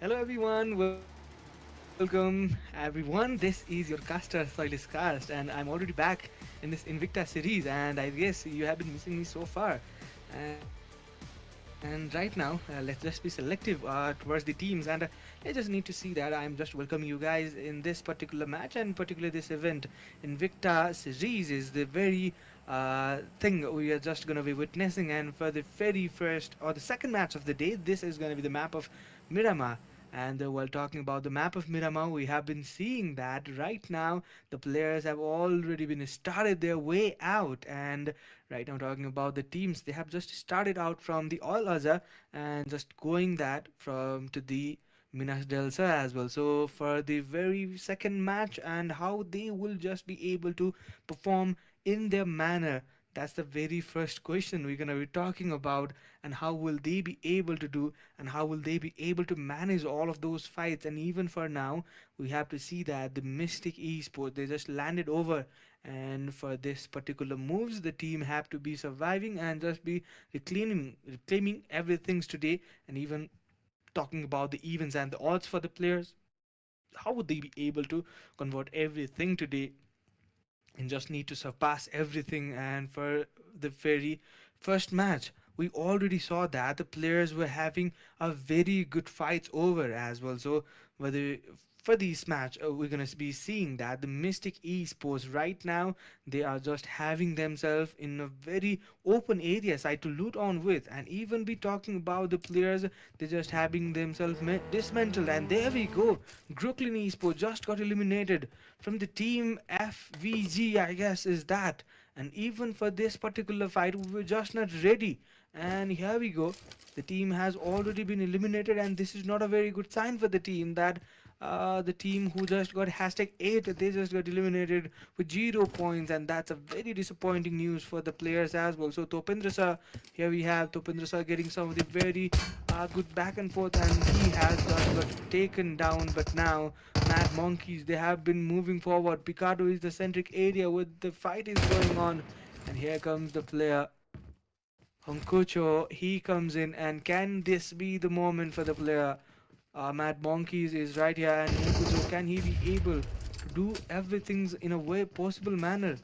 Hello everyone, welcome everyone. This is your caster Silas Cast and I'm already back in this Invicta series and I guess you have been missing me so far. And right now, let's just be selective towards the teams and I just need to see that I'm just welcoming you guys in this particular match and particularly this event. Invicta series is the very thing we are just going to be witnessing and for the very first or the second match of the day, this is going to be the map of Miramar. And while talking about the map of Miramar, we have been seeing that right now the players have already been started their way out. And right now, talking about the teams, they have just started out from the All Azhar and just going that from to the Minas Delsa as well. So for the very second match and how they will just be able to perform in their manner. That's the very first question we're gonna be talking about, and how will they be able to do, and how will they be able to manage all of those fights. And even for now, we have to see that the Mystic Esports they just landed over, and for this particular moves, the team have to be surviving and just be reclaiming everything today, and even talking about the events and the odds for the players. How would they be able to convert everything today and just need to surpass everything? And for the very first match, we already saw that the players were having a very good fights over as well. So whether for this match, we're gonna be seeing that the Mystic Esports right now they are just having themselves in a very open area side to loot on with, and even be talking about the players, they're just having themselves dismantled. And there we go, Brooklyn Esports just got eliminated from the team FVG, I guess is that. And even for this particular fight, we were just not ready. And here we go. The team has already been eliminated, and this is not a very good sign for the team. That the team who just got hashtag 8, they just got eliminated with 0 points, and that's a very disappointing news for the players as well. So Topendra sir, here we have Topendra sir getting some of the very good back and forth, and he has just got taken down. But now Mad Monkeys, they have been moving forward. Picardo is the centric area where the fight is going on, and here comes the player Honkucho. He comes in, and can this be the moment for the player? Mad Monkeys is right here, and Honkucho, can he be able to do everything in a way possible manner?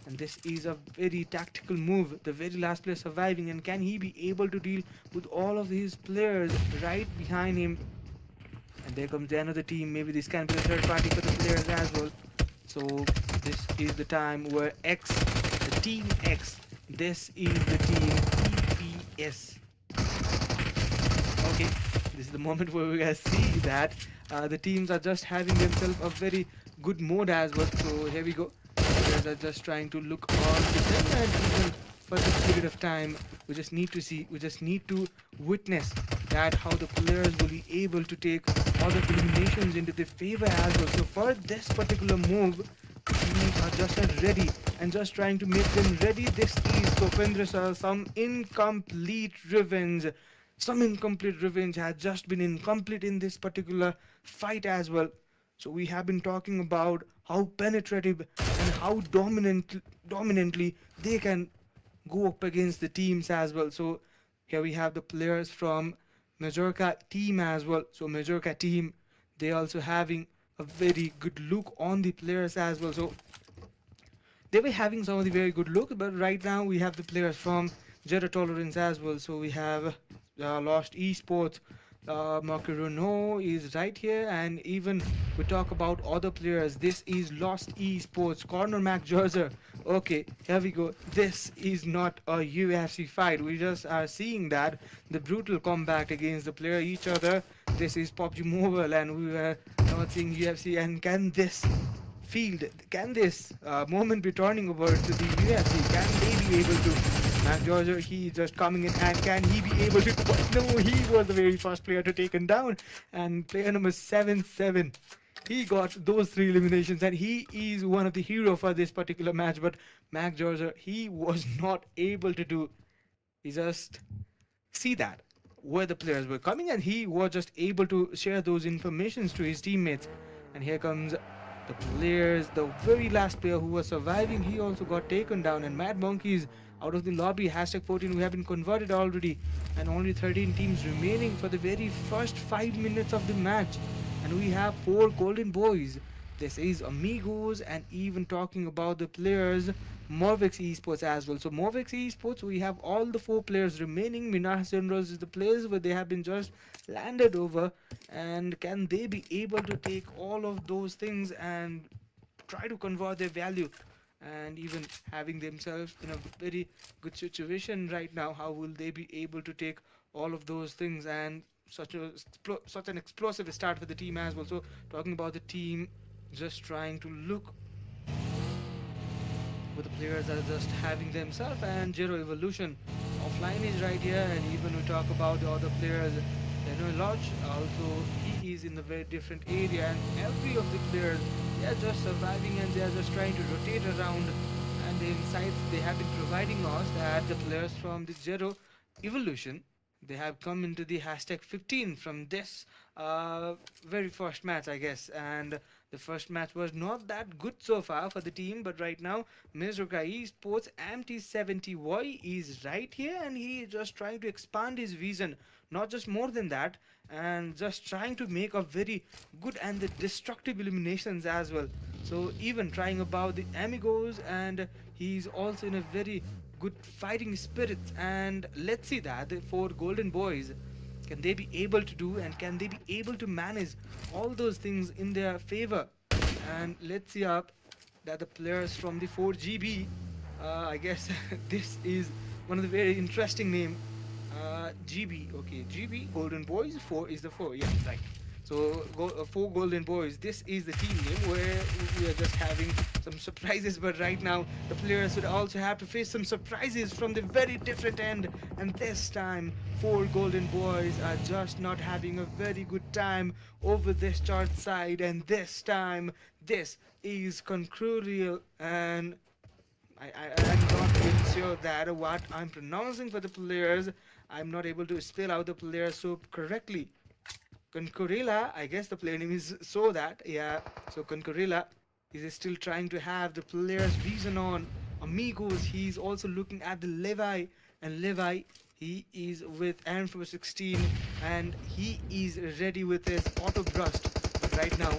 And this is a very tactical move. The very last player surviving, and can he be able to deal with all of his players right behind him? And there comes another team. Maybe this can be the third party for the players as well. So this is the time where X, the team X, this is the team EPS. Okay, this is the moment where we guys see that the teams are just having themselves a very good mode as well. So here we go. Players are just trying to look on to them, and even for this period of time, we just need to see, we just need to witness that how the players will be able to take all the eliminations into their favor as well. So for this particular move, teams are just not ready and just trying to make them ready. This is Topendra, some incomplete revenge. Some incomplete revenge has just been incomplete in this particular fight as well. So we have been talking about how penetrative and how dominantly they can go up against the teams as well. So here we have the players from Majorca team as well. So Majorca team, they also having a very good look on the players as well. So they were having some of the very good look, but right now we have the players from Zero Tolerance as well. So we have Lost Esports. Macarono is right here, and even we talk about other players. This is Lost Esports, Corner Mac Jerzer. Okay, here we go. This is not a UFC fight. We just are seeing that the brutal combat against the player each other. This is PUBG Mobile, and we were not seeing UFC. And can this field, can this moment be turning over to the UFC? Can they be able to? Mac Georgia, he just coming in, and can he be able to? No, he was the very first player to take him down, and player number 7-7. He got those 3 eliminations, and he is one of the hero for this particular match. But Mac Georgia, he was not able to do. He just see that where the players were coming, and he was just able to share those informations to his teammates. And here comes the players. The very last player who was surviving, he also got taken down, and Mad Monkeys out of the lobby. Hashtag 14, we have been converted already, and only 13 teams remaining for the very first 5 minutes of the match. And we have four golden boys. This is Amigos, and even talking about the players, Morvex Esports as well. So Morvex Esports, we have all the four players remaining. Minas Generals is the place where they have been just landed over, and can they be able to take all of those things and try to convert their value, and even having themselves in a very good situation right now? How will they be able to take all of those things, and such an explosive start for the team as well? So talking about the team, just trying to look what the players are just having themselves, and Zero Evolution offline is right here. And even we talk about the other players, Lodge also, he is in a very different area, and every of the players, they are just surviving and they are just trying to rotate around. And the insights they have been providing us that the players from the Zero Evolution, they have come into the hashtag 15 from this very first match, I guess. And the first match was not that good so far for the team, but right now Mizuka Esports MT70Y is right here, and he is just trying to expand his vision, not just more than that, and just trying to make a very good and the destructive eliminations as well. So even trying about the amigos, and he's also in a very good fighting spirits. And let's see that the four golden boys, can they be able to do, and can they be able to manage all those things in their favor? And let's see up that the players from the 4GB, I guess this is one of the very interesting name. GB, okay, GB Golden Boys. Four is the four, yeah, right. So four Golden Boys. This is the team name where we are just having some surprises, but right now the players would also have to face some surprises from the very different end. And this time, four Golden Boys are just not having a very good time over this chart side. And this time, this is Concurial, and I'm not really sure that what I'm pronouncing for the players. I'm not able to spell out the players so correctly. Concorilla, I guess the player name is so that, yeah. So Concorilla is still trying to have the player's vision on Amigos. He's also looking at the Levi, and Levi, he is with M416, and he is ready with his auto burst. But right now,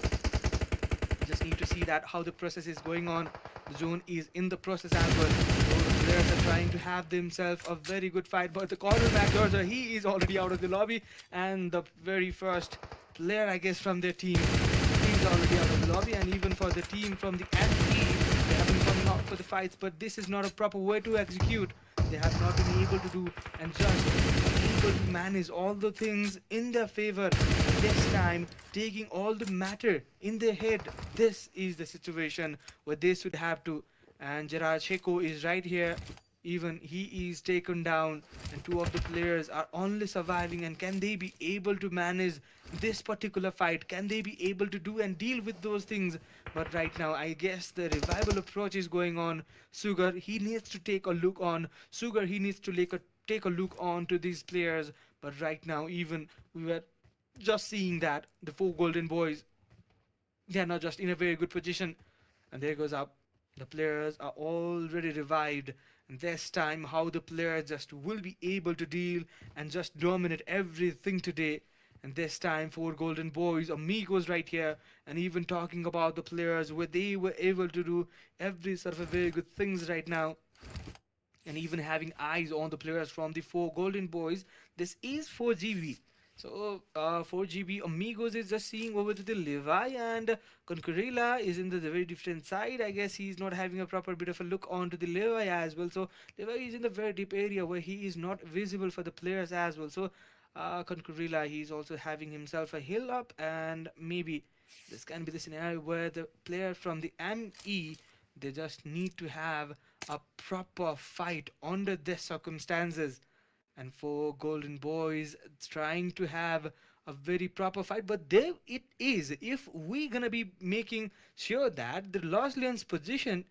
just need to see that how the process is going on. The zone is in the process as well. So the players are trying to have themselves a very good fight, but the cornerback Georgia, he is already out of the lobby, and the very first player, I guess, from their team, he's already out of the lobby. And even for the team from the MP, they have been coming out for the fights, but this is not a proper way to execute. They have not been able to do, and just able to manage all the things in their favor. This time, taking all the matter in their head. This is the situation where they should have to. And Gerard Sheko is right here. Even he is taken down, and two of the players are only surviving. And can they be able to manage this particular fight? Can they be able to do and deal with those things? But right now, I guess the revival approach is going on. Sugar, he needs to take a look on. Sugar, he needs to take a look on to these players. But right now, even we were just seeing that the four golden boys, they are not just in a very good position. And there goes up. The players are already revived. And this time, how the players just will be able to deal and just dominate everything today. And this time, four golden boys, amigos right here, and even talking about the players where they were able to do every sort of a very good things right now, and even having eyes on the players from the four golden boys. This is 4GB. So 4GB Amigos is just seeing over to the Levi, and Concorilla is in the very different side. I guess he's not having a proper bit of a look onto the Levi as well. So Levi is in the very deep area where he is not visible for the players as well. So Concorilla, he's also having himself a hill up, and maybe this can be the scenario where the player from the ME, they just need to have a proper fight under these circumstances. And for golden boys, trying to have a very proper fight, but there it is. If we gonna be making sure that the Lost Leon's position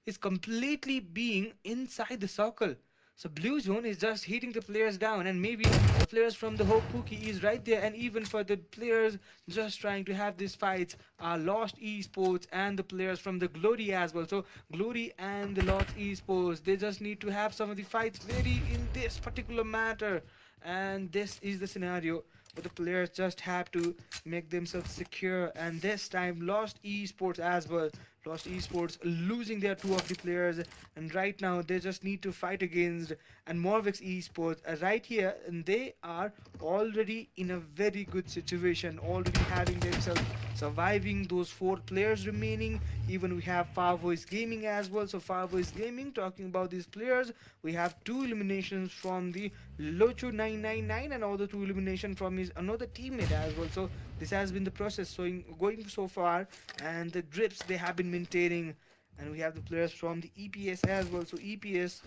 is completely being inside the circle, So blue zone is just hitting the players down, and maybe the players from the Hope Pookie is right there, and even for the players just trying to have these fights are Lost Esports and the players from the Glory as well. So Glory and the Lost Esports, they just need to have some of the fights very in this particular matter, and this is the scenario where the players just have to make themselves secure. And this time, Lost Esports as well. Lost Esports losing their two of the players, and right now they just need to fight against and Morvix Esports right here, and they are already in a very good situation, already having themselves surviving those four players remaining. Even we have Far Voice Gaming as well. So Far Voice Gaming, talking about these players, we have two eliminations from the Locho 999 and other two elimination from his another teammate as well. So this has been the process going so far, and the grips they have been maintaining. And we have the players from the EPS as well. So EPS,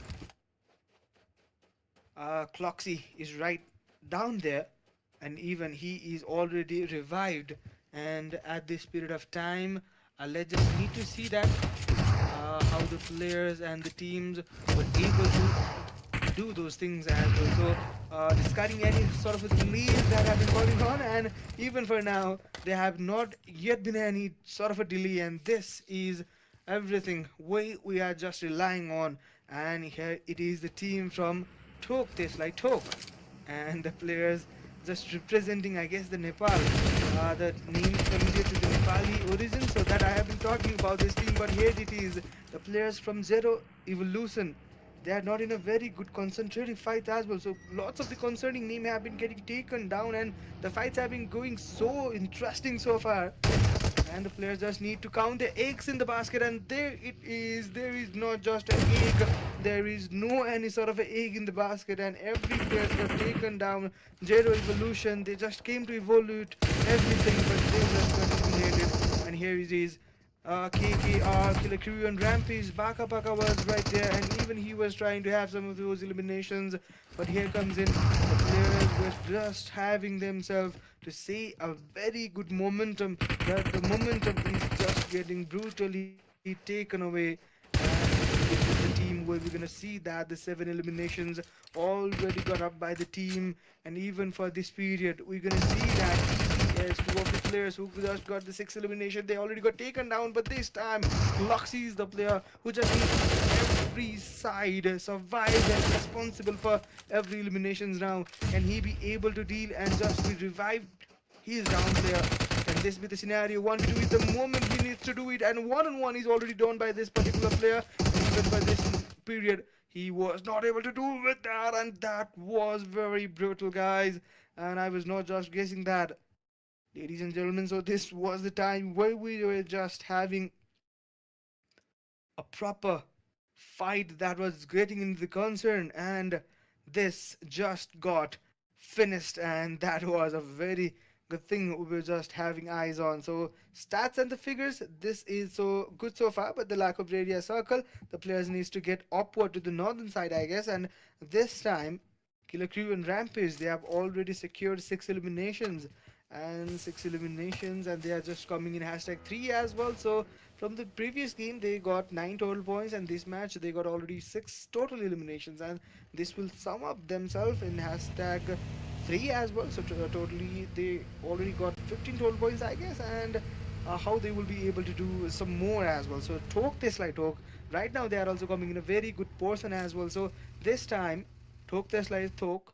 Cloxy is right down there, and even he is already revived. And at this period of time, let's just need to see that how the players and the teams were able to do those things as well. So discarding any sort of delays that have been going on, and even for now, there have not yet been any sort of a delay, and this is everything we are just relying on. And here it is the team from Tok, this like Tok, and the players just representing, I guess, the Nepal. The name is familiar to the Nepali origin, so that I have been talking about this team. But here it is, the players from Zero Evolution. They are not in a very good concentrated fight as well. So lots of the concerning name have been getting taken down, and the fights have been going so interesting so far. And the players just need to count the eggs in the basket, and there it is. There is not just an egg, there is no any sort of an egg in the basket, and every player got taken down. Zero Evolution, they just came to evolve everything, but they just got eliminated. And here it is, KKR, Killer Crew and Rampage. Baka Baka was right there, and even he was trying to have some of those eliminations. But here comes in, the players were just having themselves to say a very good momentum, that the momentum is just getting brutally taken away. And this is the team where we're gonna see that the 7 eliminations already got up by the team, and even for this period, we're gonna see that yes, two of the players who just got the 6 elimination, they already got taken down. But this time, Loxy is the player who just needs every side survive and responsible for every eliminations now. Can he be able to deal and just be revived? He is down there. Can this be the scenario? 1v2 is the moment he needs to do it, and 1-on-1 is already done by this particular player. Even for this period, he was not able to do with that, and that was very brutal, guys. And I was not just guessing that, ladies and gentlemen. So this was the time where we were just having a proper fight that was getting into the concern, and this just got finished, and that was a very good thing we were just having eyes on. So stats and the figures, this is so good so far, but the lack of radius circle, the players needs to get upward to the northern side, I guess. And this time, Killer Crew and Rampage, they have already secured 6 eliminations, and 6 eliminations, and they are just coming in hashtag 3 as well. So from the previous game they got 9 total points, and this match they got already 6 total eliminations, and this will sum up themselves in hashtag 3 as well. So totally they already got 15 total points, I guess. And how they will be able to do some more as well. So Talk Tesla Talk, right now they are also coming in a very good portion as well. So this time Talk Tesla is Talk.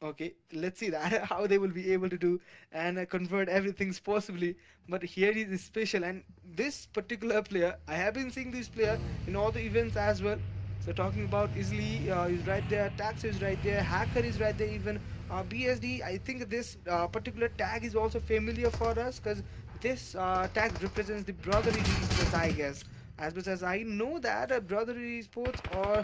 Okay, let's see that how they will be able to do and convert everything's possibly. But here is special, and this particular player, I have been seeing this player in all the events as well. So talking about Easily is right there, Tax is right there, Hacker is right there, even BSD. I think this particular tag is also familiar for us, because this tag represents the brotherly esports, I guess. As much as I know that brotherly esports or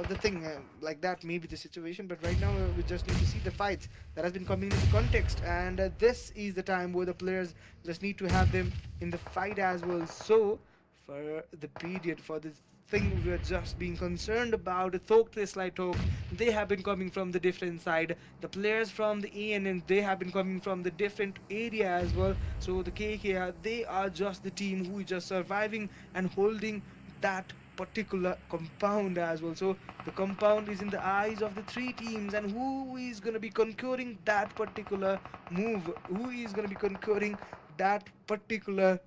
the thing like that may be the situation, but right now we just need to see the fights that has been coming into context, and this is the time where the players just need to have them in the fight as well. So for the period, for this thing we're just being concerned about, Thok Teslai Tok, they have been coming from the different side. The players from the ANN, they have been coming from the different area as well. So the KKR, they are just the team who is just surviving and holding that particular compound as well. So the compound is in the eyes of the three teams, and who is going to be conquering that particular move, who is going to be conquering that particular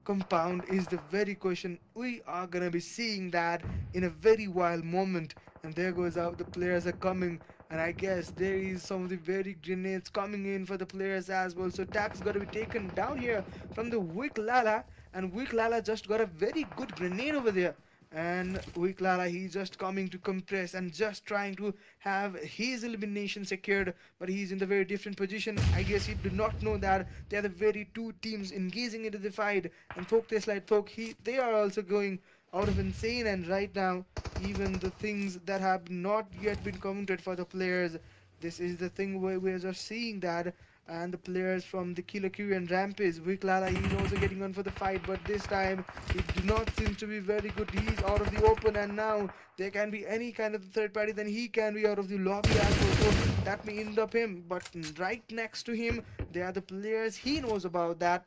compound is the very question we are gonna be seeing that in a very wild moment. And there goes out, the players are coming, and I guess there is some of the very grenades coming in for the players as well. So Tax got to be taken down here from the Wick Lala, and Wick Lala just got a very good grenade over there. And Wick Lala, he's just coming to compress and just trying to have his elimination secured, but he's in the very different position. I guess he did not know that they are the very two teams engaging into the fight, and Folk Tastes Like Folk, they are also going out of insane. And right now, even the things that have not yet been commented for the players, this is the thing where we're just seeing that. And the players from the Killer Q and Rampage, Vic Lala, he's also getting on for the fight, but this time it do not seem to be very good. He's out of the open, and now there can be any kind of third party, then he can be out of the lobby as well. So that may end up him, but right next to him, there are the players. He knows about that.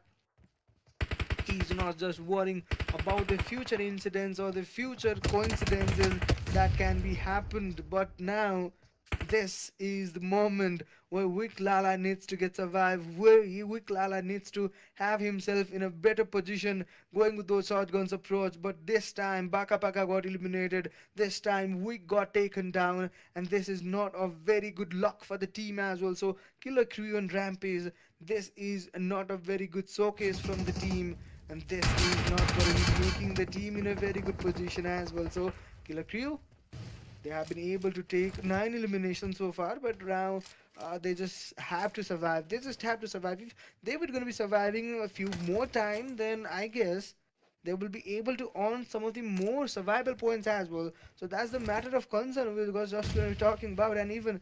He's not just worrying about the future incidents or the future coincidences that can be happened, but now this is the moment where Wick Lala needs to get survive, where Wick Lala needs to have himself in a better position going with those shotguns approach. But this time Baka Baka got eliminated, this time Wick got taken down, and this is not a very good luck for the team as well. So Killer Crew and Rampage, this is not a very good showcase from the team, and this is not going to be making the team in a very good position as well. So Killer Crew, they have been able to take 9 eliminations so far, but now they just have to survive. They just have to survive. If they were going to be surviving a few more time, then I guess they will be able to earn some of the more survival points as well. So that's the matter of concern we was just going to be talking about, and even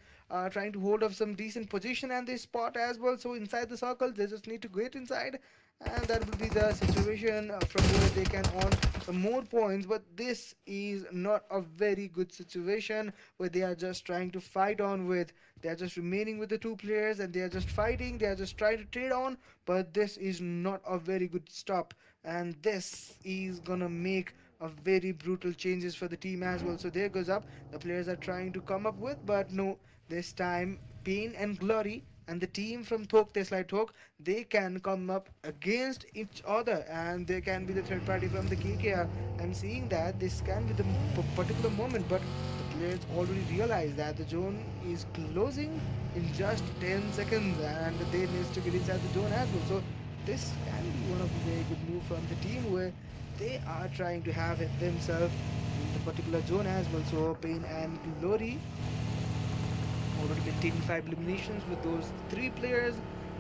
trying to hold up some decent position and this spot as well. So inside the circle, they just need to get inside, and that will be the situation from where they can earn some more points. But this is not a very good situation where they are just trying to fight on with. They are just remaining with the two players, and they are just fighting. They are just trying to trade on, but this is not a very good stop, and this is gonna make a very brutal changes for the team as well. So there goes up. The players are trying to come up with, but no, this time Pain and Glory and the team from Thok Tesla Thok, they can come up against each other, and they can be the third party from the KKR. I'm seeing that this can be the particular moment, but the players already realize that the zone is closing in just 10 seconds, and they need to get inside the zone as well. So this can be one of the very good move from the team where they are trying to have it themselves in the particular zone as well. So Pain and Glory already been taking 5 eliminations with those 3 players,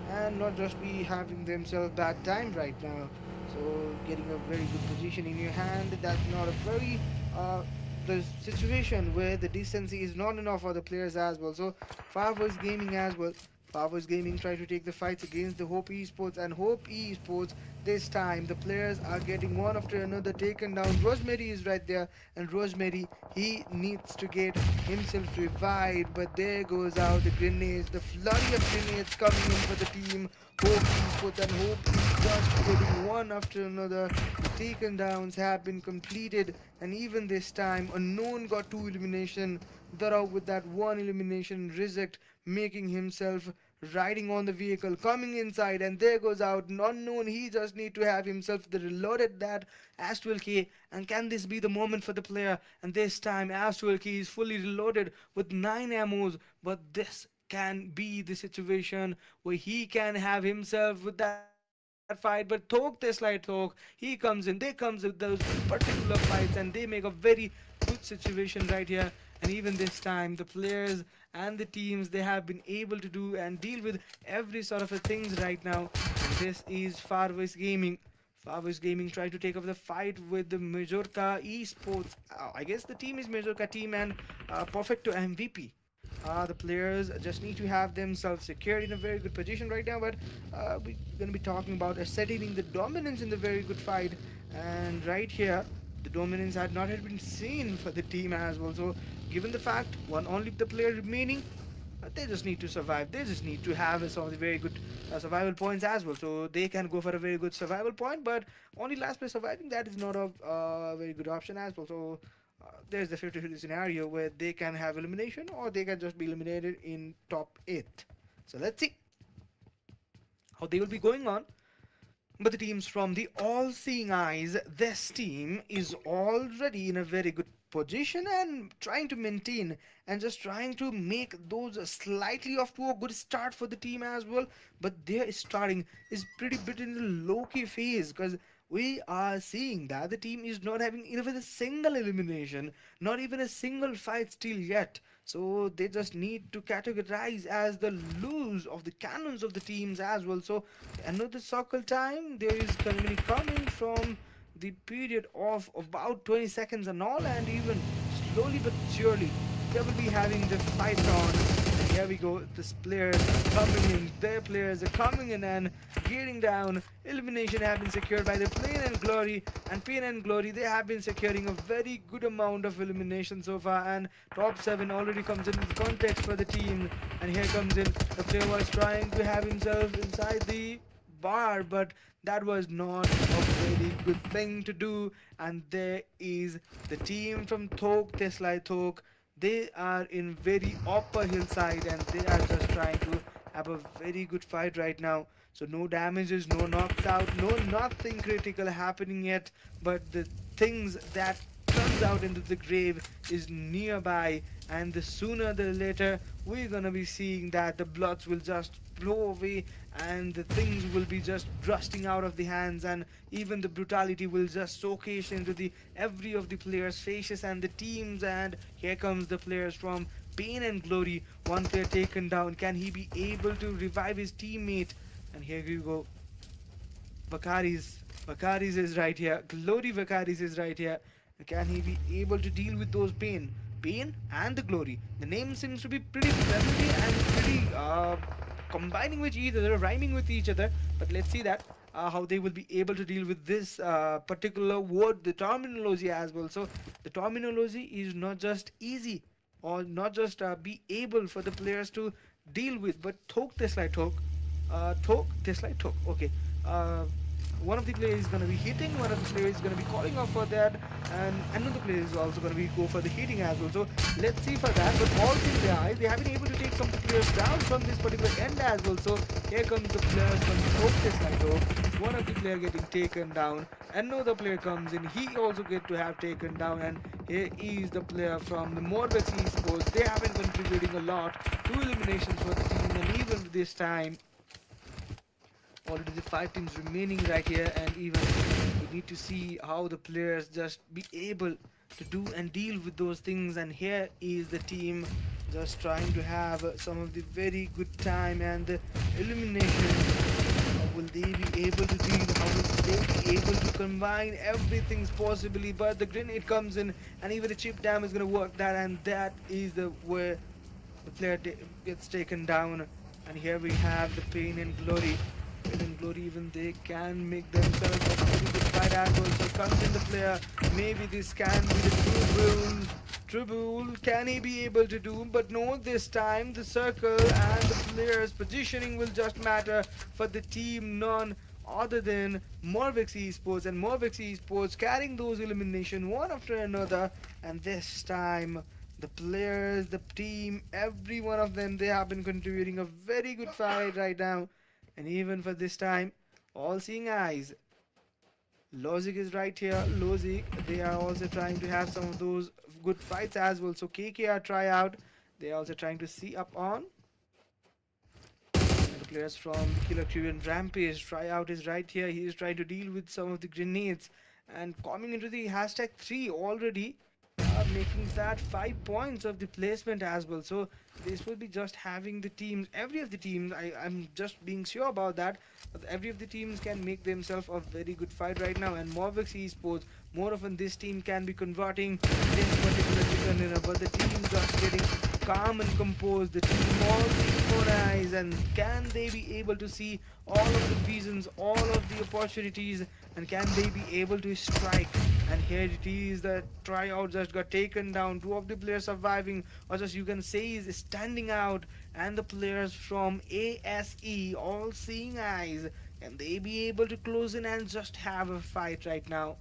and not just be having themselves bad time right now. So getting a very good position in your hand, that's not a very the situation where the decency is not enough for the players as well. So Fireworks Gaming as well. Fireworks Gaming try to take the fights against the Hope Esports, and Hope Esports, this time the players are getting one after another taken down. Rosemary is right there, and Rosemary, he needs to get himself revived, but there goes out the grenades, the flurry of grenades coming in for the team Hope Esports, and Hope is just getting one after another. The taken downs have been completed, and even this time Unknown got 2 elimination. Darrow with that 1 elimination, Rizek making himself riding on the vehicle, coming inside, and there goes out Unknown. He just need to have himself the reloaded that Astral K, and can this be the moment for the player? And this time Astral K is fully reloaded with 9 ammos, but this can be the situation where he can have himself with that fight. But Thok, this light Thok, he comes in, they comes with those particular fights, and they make a very good situation right here. And even this time the players and the teams, they have been able to do and deal with every sort of a things right now. And this is Farwest Gaming. Farwest Gaming try to take up the fight with the Majorca Esports. I guess the team is Majorca team, and Perfecto MVP. The players just need to have themselves secured in a very good position right now, but we're going to be talking about ascertaining the dominance in the very good fight. And right here, the dominance had not had been seen for the team as well. So given the fact one only the player remaining, They just need to survive. They just need to have some of the very good survival points as well. So they can go for a very good survival point, but only last place surviving, that is not a very good option as well. So there's the 50-50 scenario where they can have elimination or they can just be eliminated in top 8. So let's see how they will be going on. But the teams from the all seeing eyes, this team is already in a very good position and trying to maintain and just trying to make those slightly off to a good start for the team as well. But their starting is pretty bit in the low key phase because we are seeing that the team is not having even a single elimination, not even a single fight still yet. So they just need to categorize as the lose of the cannons of the teams as well. So another circle time, there is coming from the period of about 20 seconds and all, and even slowly but surely they will be having the fight on. And here we go, this players are coming in, their players are coming in and getting down. Elimination have been secured by the Pain and Glory, and Pain and Glory, they have been securing a very good amount of elimination so far, and top 7 already comes in the context for the team. And here comes in, the player was trying to have himself inside the bar, but that was not a very good thing to do. And there is the team from Thok, Tesla Thok. They are in very upper hillside and they are just trying to have a very good fight right now. So no damages, no knocks out, no nothing critical happening yet, but the things that turns out into the grave is nearby, and the sooner the later we're gonna be seeing that the bloods will just blow away and the things will be just rusting out of the hands, and even the brutality will just showcase into the every of the players faces and the teams. And here comes the players from Pain and Glory. One player taken down, can he be able to revive his teammate? And here we go, Vakaris. Vakaris is right here. Glory Vakaris is right here. Can he be able to deal with those pain? Pain and the glory. The name seems to be pretty friendly and pretty combining with each other, rhyming with each other. But let's see that how they will be able to deal with this particular word, the terminology as well. So the terminology is not just easy or not just be able for the players to deal with, but Thok Tesla Thok. Thok Tesla Thok. Okay. Uh, one of the players is going to be hitting, one of the players is going to be calling off for that, and another player is also going to be go for the hitting as well. So let's see for that. But all in their eyes, they have been able to take some of the players down from this particular end as well. So here comes the players from the focus line though. One of the player getting taken down, another player comes in, he also get to have taken down, and here is the player from the Morvex Esports. They have been contributing a lot to eliminations for the team, and even this time already the 5 teams remaining right here, and even we need to see how the players just be able to do and deal with those things. And here is the team just trying to have some of the very good time and the elimination. How will they be able to deal? How will they be able to combine everything possibly? But the grenade comes in and even the chip dam is going to work that, and that is the where the player gets taken down. And here we have the Pain and Glory. Pain and Glory, even they can make themselves a very good fight as well. So comes in the player. Maybe this can be the true bull. True bull, can he be able to do? But no, this time the circle and the player's positioning will just matter for the team, none other than Morvex Esports, and Morvex Esports carrying those elimination one after another. And this time the players, the team, every one of them, they have been contributing a very good fight right now. And even for this time, all seeing eyes, Logic is right here. Logic, they are also trying to have some of those good fights as well. So KKR try out. They are also trying to see up on. And the players from Killer Crew and Rampage tryout is right here. He is trying to deal with some of the grenades. And coming into the hashtag 3 already, making that 5 points of the placement as well. So this will be just having the teams, every of the teams, I'm just being sure about that, but every of the teams can make themselves a very good fight right now. And Morvex Esports, more often this team can be converting this particular chicken, but the team just getting calm and composed. The team all synchronize, and can they be able to see all of the reasons, all of the opportunities, and can they be able to strike? And here it is, the tryout just got taken down. Two of the players surviving, or just you can say is standing out. and the players from ASE, All Seeing Eyes, can they be able to close in and just have a fight right now?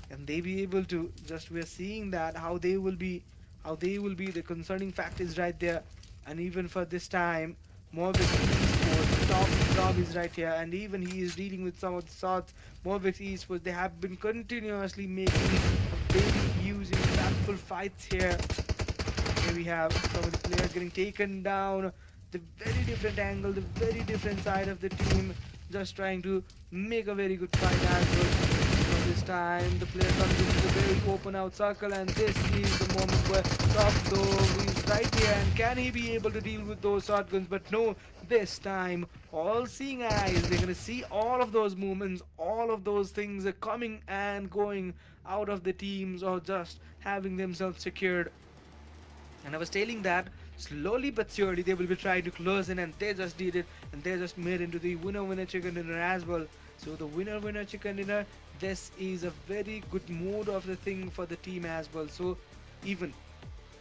Can they be able to? Just we're seeing that how they will be. The concerning fact is right there, and even for this time, Morvix Esports, the top job is right here, and even he is dealing with some of the sorts. Morvix Esports, they have been continuously making a very huge impactful fights here. Here we have some of the players getting taken down. The very different angle, the very different side of the team, just trying to make a very good fight as well. But this time, the player comes into the very open out circle, and this is the moment where Top Dog is right here. And can he be able to deal with those shotguns? But no, this time, all seeing eyes, they're gonna see all of those movements, all of those things are coming and going out of the teams or just having themselves secured. And I was telling that slowly but surely they will be trying to close in, and they just did it, and they just made into the winner chicken dinner as well. So the winner chicken dinner, this is a very good mode of the thing for the team as well. So even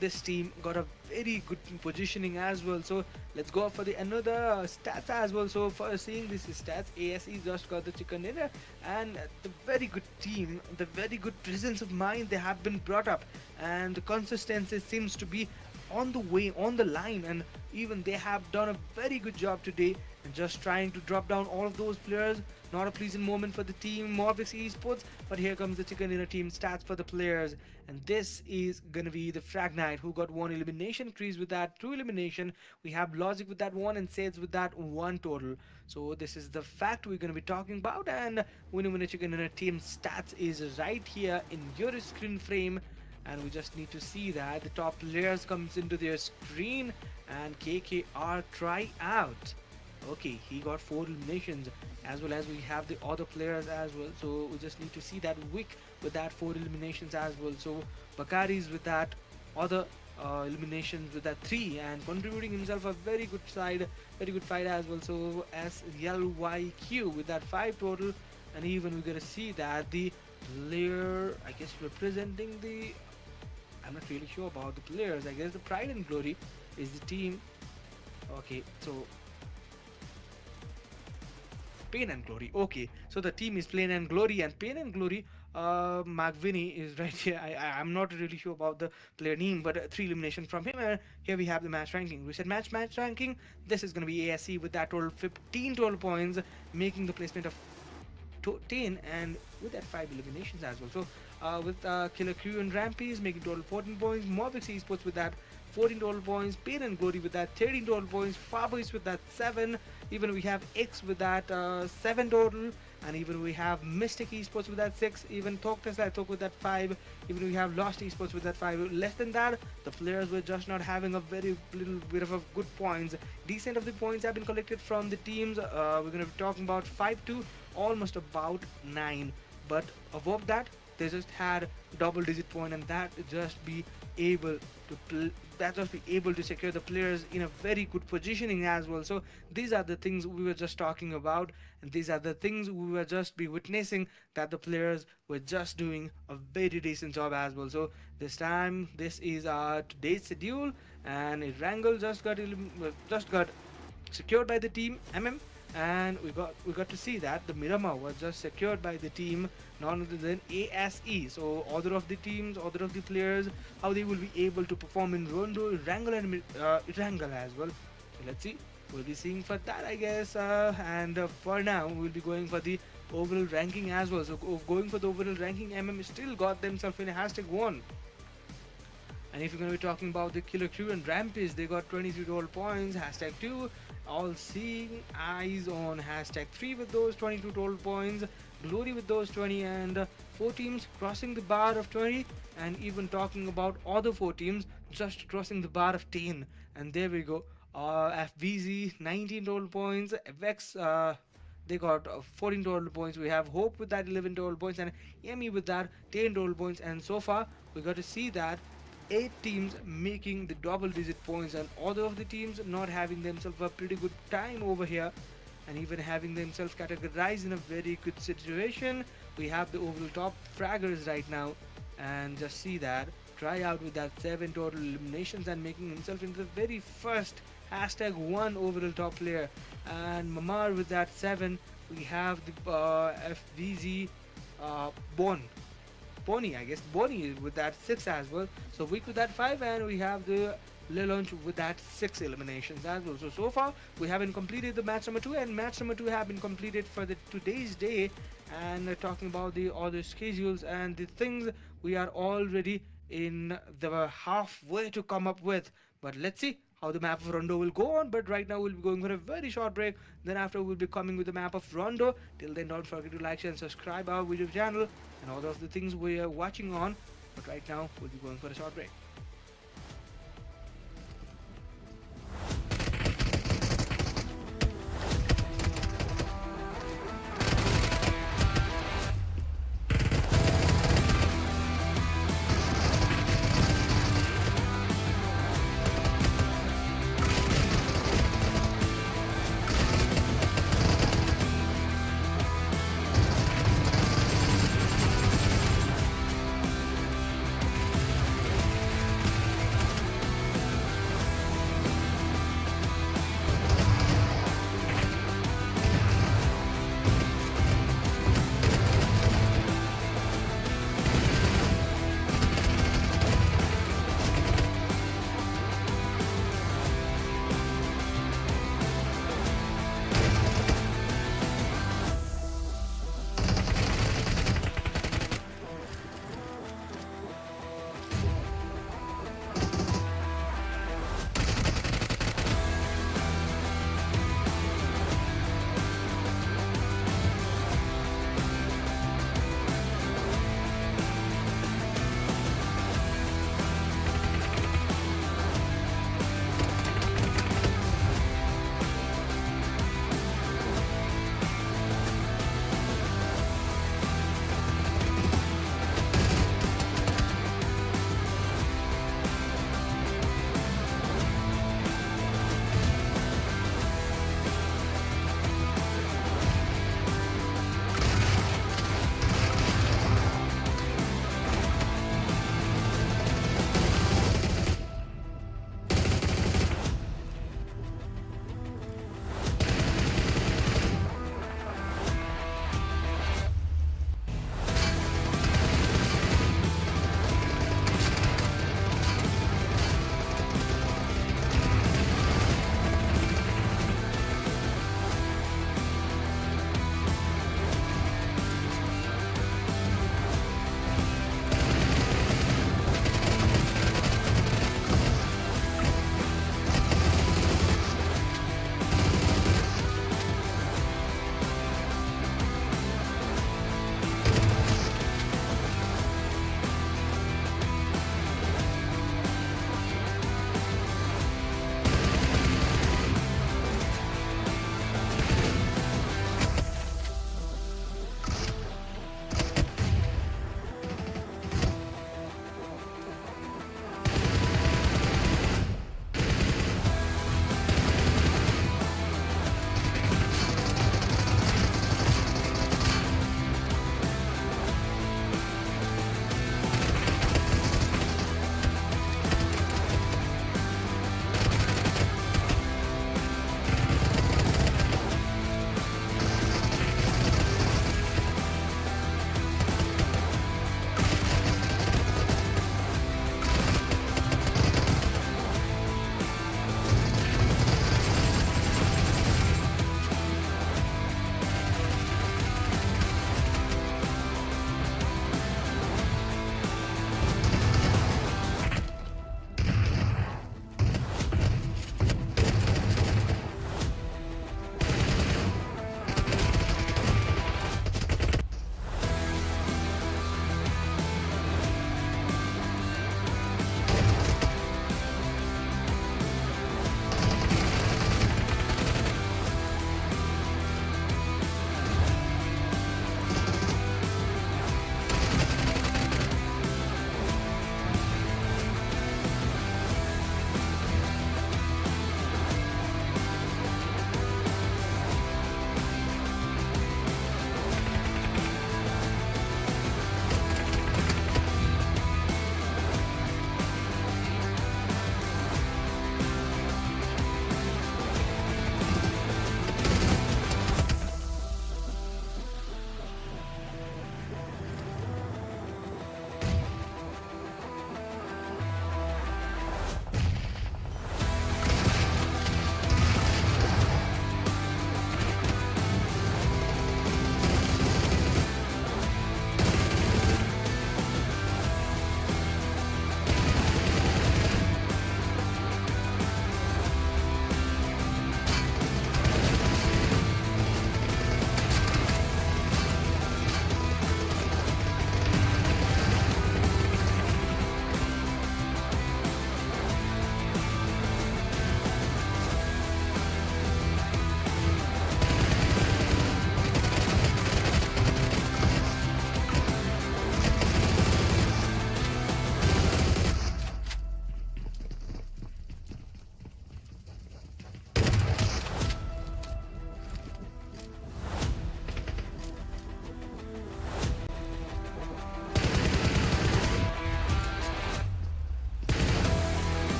this team got a very good positioning as well. So let's go for the another stats as well. So for seeing this stats, ASE just got the chicken dinner, and the very good team, the very good presence of mind they have been brought up, and the consistency seems to be on the way, on the line, and even they have done a very good job today and just trying to drop down all of those players. Not a pleasant moment for the team, Morvix Esports, but here comes the chicken dinner team stats for the players, and this is gonna be the Frag Knight who got one elimination, Kreese with that two elimination, we have Logic with that one, and Sades with that one total. So this is the fact we're gonna be talking about, and winner chicken dinner team stats is right here in your screen frame, and we just need to see that the top players comes into their screen, and KKR try out. Okay, he got four eliminations, as well as we have the other players as well. So we just need to see that Wick with that four eliminations as well. So Bakari's with that other eliminations with that three, and contributing himself a very good side, very good fight as well. So SLYQ with that five total, and even we're gonna see that the player, I guess representing the, I'm not really sure about the players. I guess the Pride and Glory is the team. Okay, so Pain and Glory. Okay, so the team is Pain and Glory, and Pain and Glory. McVinney is right here. I'm not really sure about the player name, but three elimination from him. And here we have the match ranking. We said match ranking. This is going to be ASC with that total 15 total points, making the placement of 10, and with that 5 eliminations as well. So with Killer Crew and Rampage making total 14 points, Morvix Esports with that 14 total points, Pain and Glory with that 13 total points, Farboys with that 7, even we have X with that 7 total, and even we have Mystic Esports with that 6, even Talk Tesla Talk with that 5, even we have Lost Esports with that 5. Less than that, the players were just not having a very little bit of a good points. Decent of the points have been collected from the teams. We're going to be talking about 5 to almost about 9, but above that they just had double digit point, and that just be able to secure the players in a very good positioning as well. So these are the things we were just talking about, and these are the things we were just be witnessing, that the players were just doing a very decent job as well. So this time, this is our today's schedule, and Wrangle just got secured by the team MM, and we got to see that the Miramar was just secured by the team, none other than ASE. So other of the teams, other of the players, how they will be able to perform in Rondo, Wrangle, and Wrangle as well. So let's see. We'll be seeing for that, I guess. And for now, we'll be going for the overall ranking as well. So going for the overall ranking, MM still got themselves in a #1. And if you're going to be talking about the Killer Crew and Rampage, they got 23 total points, #2. All Seeing Eyes on #3 with those 22 total points. Glory with those 20, and 4 teams crossing the bar of 20. And even talking about other 4 teams just crossing the bar of 10. And there we go. FBZ 19 total points. Vex they got 14 total points. We have Hope with that 11 total points, and Yemi with that 10 total points. And so far, we got to see that 8 teams making the double digit points, and other of the teams not having themselves a pretty good time over here, and even having themselves categorized in a very good situation. We have the overall top fraggers right now, and just see that try out with that 7 total eliminations and making himself into the very first hashtag one overall top player, and Mamar with that 7. We have the FVZ Bon Pony, I guess. Bonnie with that 6 as well. So weak with that 5, and we have the Lilunch with that 6 eliminations as well. So far, we haven't completed the match number 2, and match number 2 have been completed for the today's day. And talking about the other schedules and the things, we are already in the halfway to come up with. But let's see how the map of Rondo will go on. But right now, we'll be going for a very short break. Then after, we'll be coming with the map of Rondo. Till then, don't forget to like, share, and subscribe our video channel and all of the things we are watching on. But right now, we'll be going for a short break.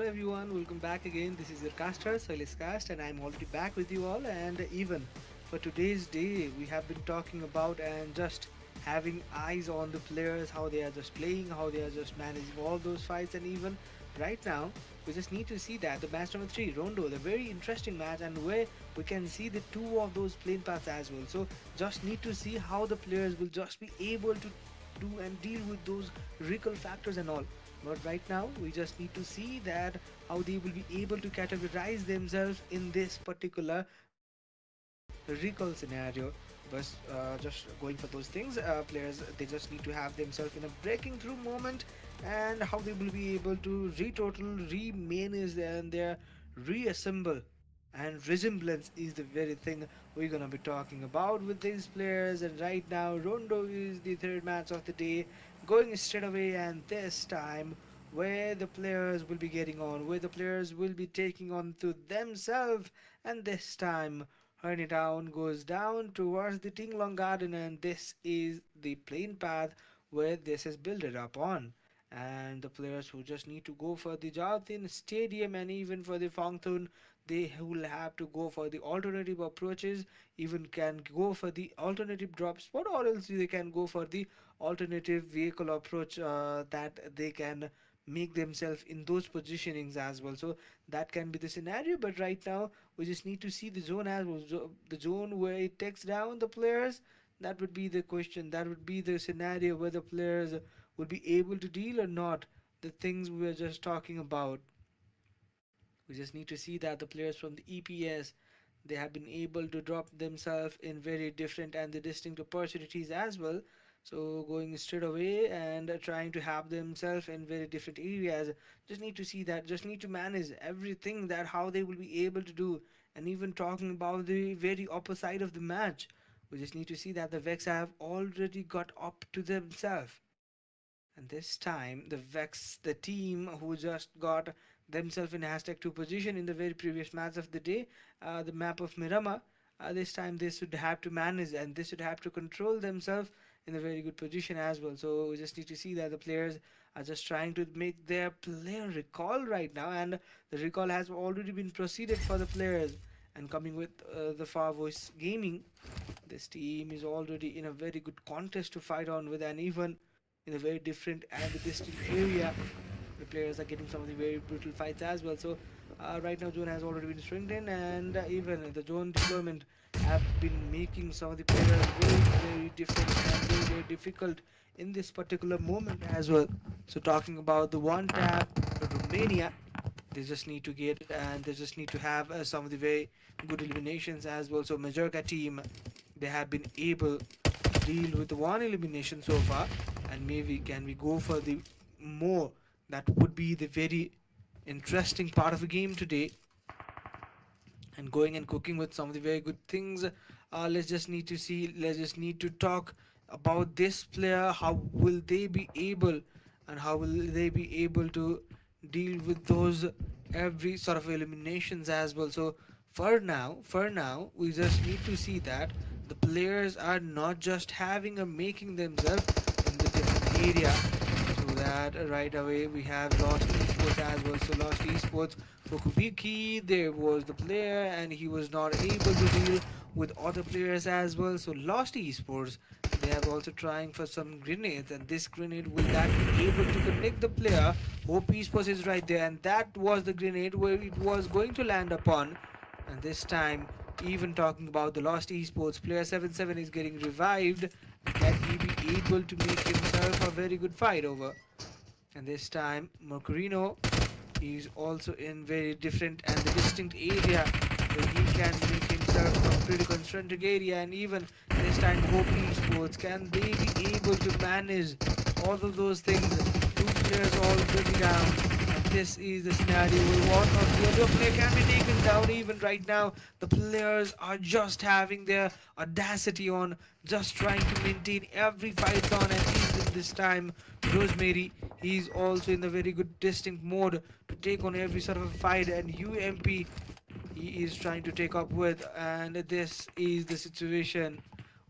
everyone, welcome back again. This is your caster, Silas Cast, and I'm already back with you all. And even for today's day, we have been talking about and just having eyes on the players, how they are just playing, how they are just managing all those fights, and even right now, we just need to see that the match number three, Rondo, the very interesting match, and where we can see the two of those plane paths as well. So just need to see how the players will just be able to do and deal with those recall factors and all. But right now, we just need to see that how they will be able to categorize themselves in this particular recall scenario. But just going for those things, players they just need to have themselves in a breaking through moment, and how they will be able to retotal, re-manage and their reassemble. And resemblance is the very thing we're gonna be talking about with these players. And right now, Rondo is the third match of the day, going straight away, and this time where the players will be getting on, where the players will be taking on to themselves, and this time Hernytown goes down towards the Tinglong Garden, and this is the plain path where this is built up on. And the players who just need to go for the Jaltin Stadium and even for the Fangtun, they will have to go for the alternative approaches, even can go for the alternative drop spot, or else they can go for the alternative vehicle approach that they can make themselves in those positionings as well. So that can be the scenario, but right now we just need to see the zone as well. The zone where it takes down the players, that would be the question. That would be the scenario where the players would be able to deal or not. The things we were just talking about. We just need to see that the players from the EPS, they have been able to drop themselves in very different and the distinct opportunities as well. So going straight away and trying to have themselves in very different areas. Just need to see that. Just need to manage everything that how they will be able to do. And even talking about the very opposite side of the match, we just need to see that the Vex have already got up to themselves. And this time, the Vex, the team who just got themselves in hashtag 2 position in the very previous match of the day, the map of Mirama, this time they should have to manage and they should have to control themselves in a very good position as well. So we just need to see that the players are just trying to make their player recall right now, and the recall has already been proceeded for the players. And coming with the Far Voice Gaming, this team is already in a very good contest to fight on with, and even in a very different and distinct area. The players are getting some of the very brutal fights as well. So right now, zone has already been strengthened, and even the zone deployment have been making some of the players very different and very difficult in this particular moment as well. So talking about the one tap Romania, they just need to get and they just need to have some of the very good eliminations as well. So Majorca team, they have been able to deal with one elimination so far, and maybe can we go for the more. That would be the very interesting part of the game today, and going and cooking with some of the very good things. Let's just need to see, let's just need to talk about this player. How will they be able and how will they be able to deal with those every sort of eliminations as well? So for now, we just need to see that the players are not just having or making themselves in the different area. So that right away we have Lost Esports as well. So Lost Esports for Kubiki, there was the player and he was not able to deal with other players as well. So Lost Esports, they have also trying for some grenades, and this grenade will that be able to connect the player. Hope Esports is right there, and that was the grenade where it was going to land upon. And this time, even talking about the Lost Esports, player 77 is getting revived. Can he be able to make himself a very good fight over? And this time, Mercurino is also in very different and distinct area where he can make himself a pretty concentric area. And even this time, Hope Esports, can they be able to manage all of those things? Two players already down, and this is the scenario where one or the other player can be taken down. Even right now, the players are just having their audacity on, just trying to maintain every fight on, and even this time, Rosemary, he's also in a very good distinct mode to take on every sort of a fight, and UMP he is trying to take up with, and this is the situation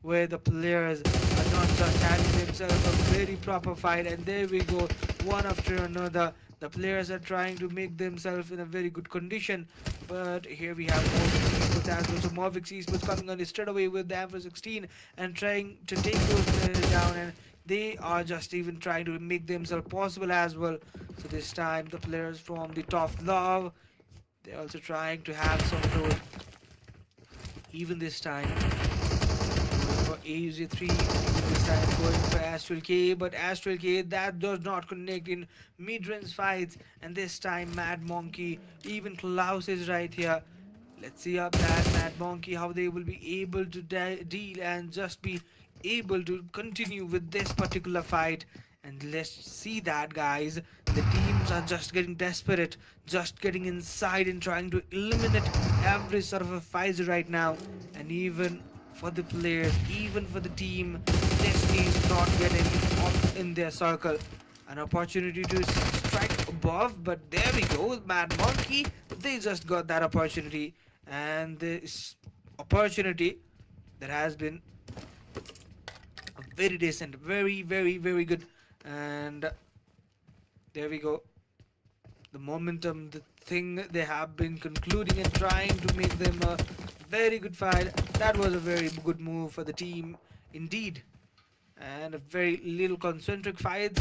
where the players are not just having themselves a very proper fight, and there we go, one after another The players are trying to make themselves in a very good condition, but here we have Morvix Esports as well. So Morvix Esports coming on straight away with the Amber 16 and trying to take those players down, and they are just even trying to make themselves possible as well. So this time the players from the top love, they're also trying to have some of those. Even this time for AUZ3, this time going for Astral K, but Astral K that does not connect in mid-range fights, and this time Mad Monkey, even Klaus is right here. Let's see up that Mad Monkey, how they will be able to deal and just be able to continue with this particular fight. And let's see that, guys. The teams are just getting desperate, just getting inside and trying to eliminate every sort of a fight right now. And even for the players, even for the team, this is not getting up in their circle. An opportunity to strike above, but there we go. Mad Monkey, they just got that opportunity, and this opportunity that has been very decent, very good, and there we go. The momentum, the thing they have been concluding and trying to make them a very good fight. That was a very good move for the team, indeed. And a very little concentric fight.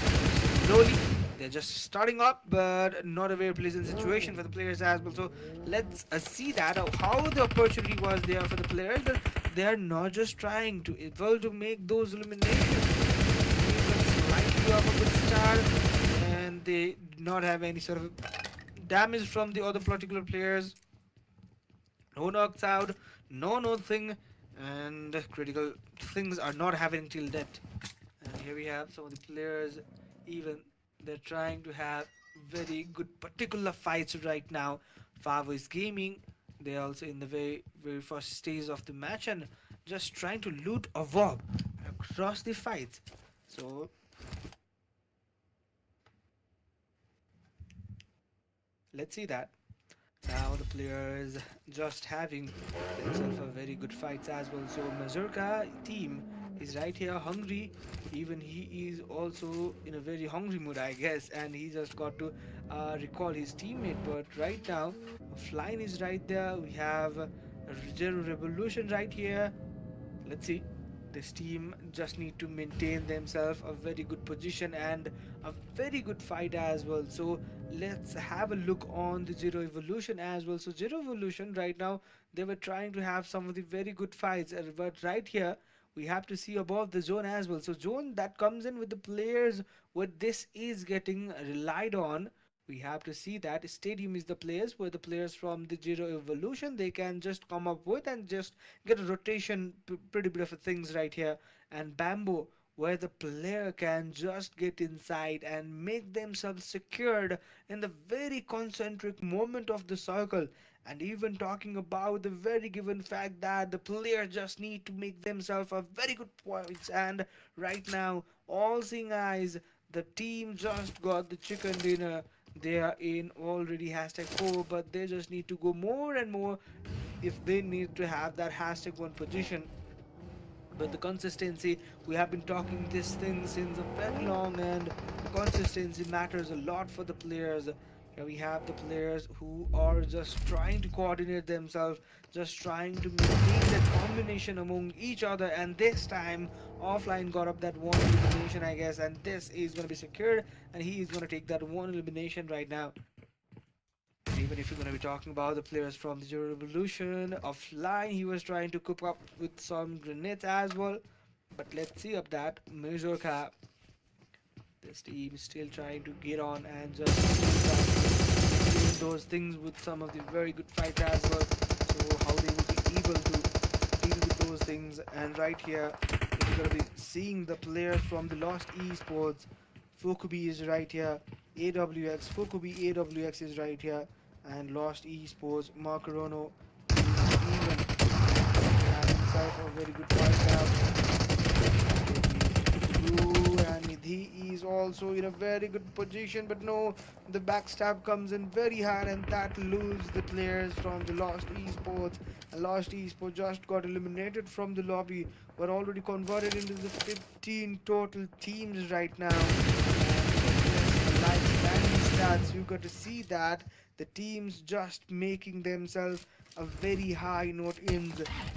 Slowly, they're just starting up, but not a very pleasant situation for the players as well. So let's see that how the opportunity was there for the players, but they are not just trying to able to make those eliminations. Even slightly off a good start, and they did not have any sort of damage from the other particular players. No knocks out, no nothing, and critical things are not happening till that. And here we have some of the players, even they're trying to have very good particular fights right now. Favo is gaming. They're also in the very first stage of the match and just trying to loot a warp across the fights. So let's see that. Now the players just having themselves a very good fights as well. So Mazurka team is right here hungry. Even he is also in a very hungry mood, I guess, and he just got to recall his teammate. But right now, Flying is right there. We have Zero Revolution right here. Let's see. This team just need to maintain themselves a very good position and a very good fight as well. So let's have a look on the Zero Evolution as well. So Zero Evolution right now, they were trying to have some of the very good fights, but right here we have to see above the zone as well. So zone that comes in with the players, what this is getting relied on, we have to see that stadium is the place where the players from the Zero Evolution, they can just come up with and just get a rotation, pretty bit of things right here. And Bamboo, where the player can just get inside and make themselves secured in the very concentric moment of the circle. And even talking about the very given fact that the player just need to make themselves a very good points. And right now, all seeing eyes, the team just got the chicken dinner. They are in already hashtag 4, but they just need to go more and more if they need to have that hashtag 1 position. But the consistency, we have been talking this thing since a very long, and the consistency matters a lot for the players. Here we have the players who are just trying to coordinate themselves, just trying to maintain that combination among each other, and this time offline got up that one elimination, I guess, and this is going to be secured, and he is going to take that one elimination right now. Even if you're going to be talking about the players from the Zero Revolution, offline he was trying to cook up with some grenades as well. But let's see up that Mizorka, this team is still trying to get on and just doing those things with some of the very good fights as well. So how they will be able to deal with those things. And right here, we're going to be seeing the players from the Lost Esports. Fukubi is right here. AWX, Fukubi AWX is right here. And Lost Esports, Macarono, even have himself a very good fight now. And he is also in a very good position, but no, the backstab comes in very hard, and that loses the players from the Lost Esports. And Lost Esports just got eliminated from the lobby. We're already converted into the 15 total teams right now. And by standing stats, you got to see that the teams just making themselves a very high note in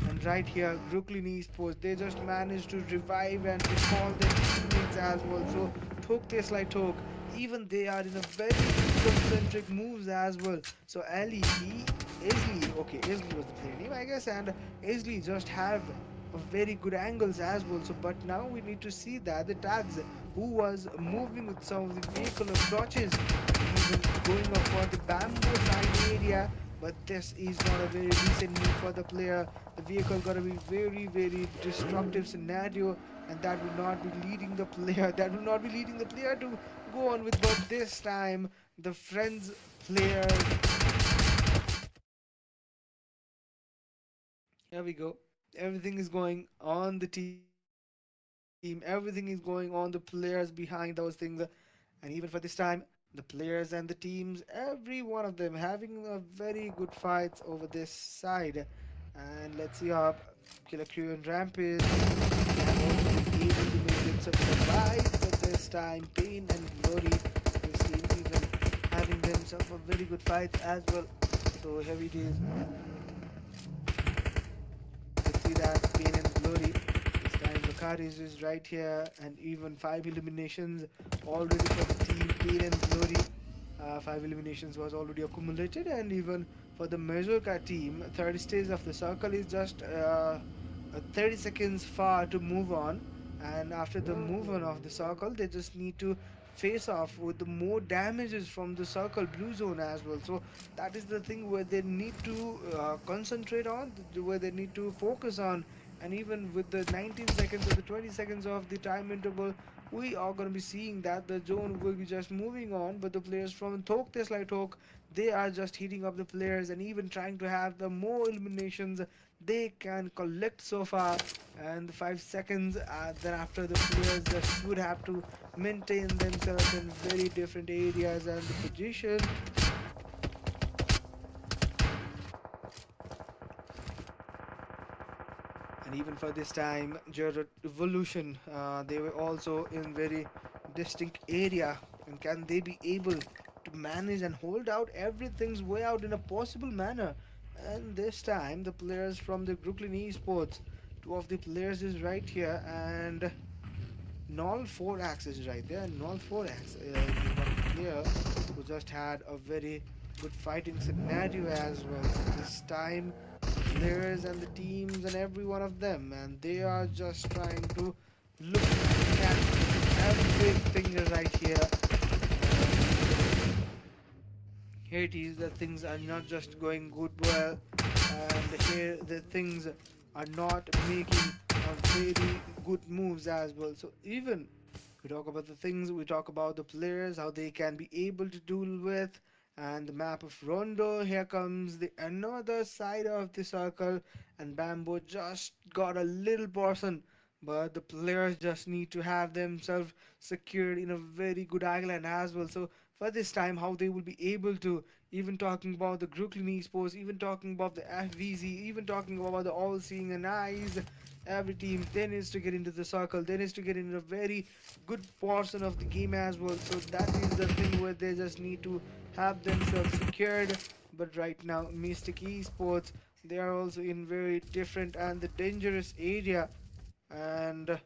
and right here Brooklyn Esports they just managed to revive and recall their teammates as well. So Tok tastes like Tok. Even they are in a very concentric moves as well. So Ali, Isley, okay, Isley was the player name, I guess, and Isley just have a very good angles as well. So, but now we need to see that the tags who was moving with some of the vehicle approaches, even going up for the bamboo side area. But this is not a very decent move for the player. The vehicle gotta be very destructive scenario, and that will not be leading the player. That will not be leading the player to go on with. But this time, the friends players. Here we go. Everything is going on the team. Everything is going on the players behind those things. And even for this time, the players and the teams, every one of them having a very good fights over this side. And let's see how Killer Crew and Rampage have also been able to make themselves survive. But this time, Pain and Glory, this team even having themselves a very good fight as well. So heavy days. Let's see that Pain and Glory. This time Lucaris is right here, and even 5 eliminations already for the team Pain and Glory. 5 eliminations was already accumulated, and even for the Majorca team, third stage of the circle is just 30 seconds far to move on. And after the move on of the circle, they just need to face off with the more damages from the circle blue zone as well. So that is the thing where they need to concentrate on, where they need to focus on. And even with the 19 seconds or the 20 seconds of the time interval, we are going to be seeing that the zone will be just moving on. But the players from Tok Tesla Tok, they are just heating up the players and even trying to have the more eliminations they can collect so far. And the 5 seconds then after, the players just would have to maintain themselves in very different areas and the position. And even for this time, Jared Evolution, they were also in very distinct area. And can they be able to manage and hold out everything's way out in a possible manner? And this time, the players from the Brooklyn Esports, two of the players is right here, and Null 4X is right there. Null 4X is one player who just had a very good fighting scenario as well. So this time, the players and the teams and every one of them, and they are just trying to look at everything right here. Here it is that things are not just going good well, and here the things are not making a very good moves as well. So even we talk about the things, we talk about the players, how they can be able to deal with, and the map of Rondo. Here comes the another side of the circle, and Bamboo just got a little portion, but the players just need to have themselves secured in a very good island as well. So for this time, how they will be able to, even talking about the Brooklyn Esports, even talking about the FVZ, even talking about the All Seeing and Eyes, every team they needs to get into the circle, they needs to get into a very good portion of the game as well. So that is the thing where they just need to have themselves secured. But right now Mystic Esports, they are also in very different and the dangerous area, and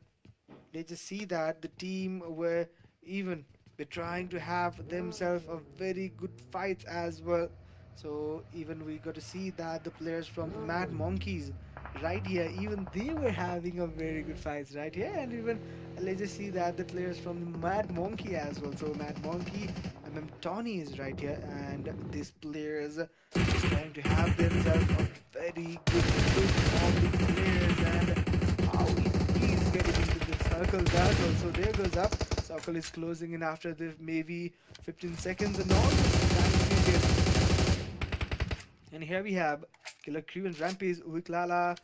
they just see that the team were even be trying to have themselves a very good fight as well. So even we got to see that the players from the Mad Monkeys right here, even they were having a very good fights right here. And even let's just see that the players from the Mad Monkey as well. So Mad Monkey, Tony is right here, and these players just trying to have themselves a very good look on the players and how he's getting into the circle as well. So there goes up. Circle is closing in after the maybe 15 seconds and all. Time period. And here we have Killer Crew and Rampage with Lala.